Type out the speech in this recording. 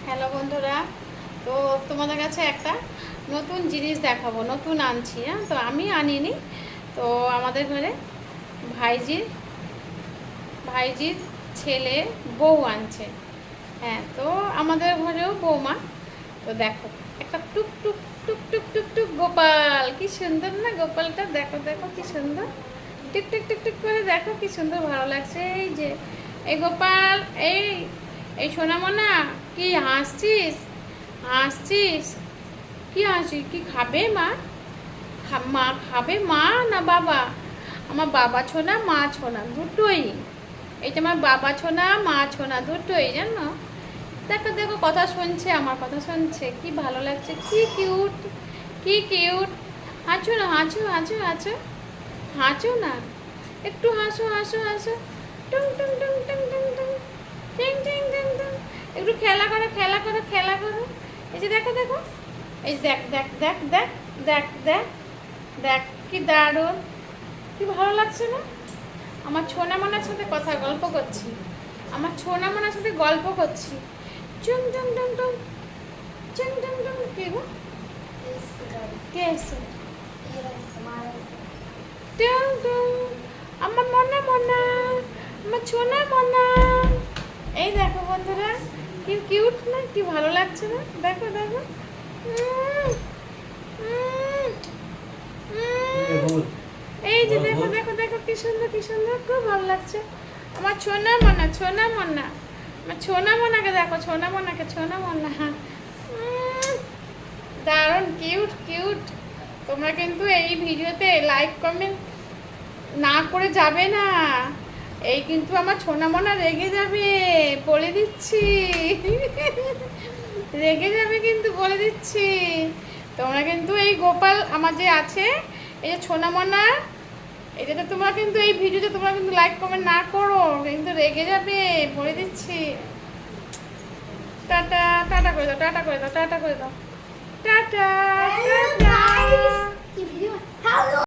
Hello বন্ধুরা, তো তোমাদের কাছে একটা নতুন জিনিস দেখাবো। নতুন আনছি, হ্যাঁ, তো আমি আনিনি। তো আমাদের ঘরে ভাইজির ভাইজির ছেলে বউ আনছে। হ্যাঁ, তো আমাদের ঘরেও বৌমা। তো দেখো, একটা টুক টুক টুক টুক টুক টুক গোপাল, কি সুন্দর না গোপালটা! দেখো দেখো কি সুন্দর, টিক টিক টিক টিক করে দেখো কি সুন্দর, ভালো লাগছে। এই যে এই গোপাল, এই এই সোনামনা, কি হাসছিস? হাসছিস? কি হাসি? কি খাবে মা? মা খাবে, মা না বাবা? আমার বাবা ছোনা মা ছোনা দুটোই। এইটা আমার বাবা ছোনা মা ছোনা দুটোই, জানো? দেখো দেখো, কথা শুনছে, আমার কথা শুনছে, কি ভালো লাগছে, কি কিউট, কি কিউট। হাঁচো না, হাঁচো হাঁচো হাঁচো, হাঁচো না, একটু হাসো হাসো হাসো, টুং টুং টুং টুং টুং টুং, টিং টিং টিং টুং। একটু খেলা করো, খেলা করো, খেলা করো। এই যে দেখো দেখো, এই দেখ দেখ দেখ দেখ দেখ দেখ দেখ, কি দারুণ, কি ভালো লাগছে না? আমার ছোনামনার সাথে কথা গল্প করছি, আমার ছোনামনার সাথে গল্প করছি। চুং টুং টুং টুং, চুং টুং টুং। কে গো? কে এসে? টুং টুং, আমার মনা মনা, আমার ছোনা মনা। এই দেখো বন্ধুরা, কি কিউট না, কি ভালো লাগছে না? দেখো দেখো, এই যে দেখো দেখো দেখো, কি সুন্দর কি সুন্দর, খুব ভালো লাগছে। আমার ছোনা মনা, ছোনা মনা, আমার ছোনা মনাকে দেখো, ছোনা মনাকে, ছোনা মনা। দারুণ কিউট কিউট। তোমরা কিন্তু এই ভিডিওতে লাইক কমেন্ট না করে যাবে না, এই কিন্তু আমার ছোনামনা রেগে যাবে, বলে দিচ্ছি। রেগে যাবে কিন্তু, বলে দিচ্ছি। তোমরা কিন্তু এই গোপাল আমার যে আছে, এই যে ছোনামনা, এটাতে তোমরা কিন্তু এই ভিডিওতে তোমরা কিন্তু লাইক কমেন্ট না করো, কিন্তু রেগে যাবে, বলে দিচ্ছি। টাটা, টাটা করে দাও, টাটা করে দাও, টাটা করে দাও, টাটা টাটা।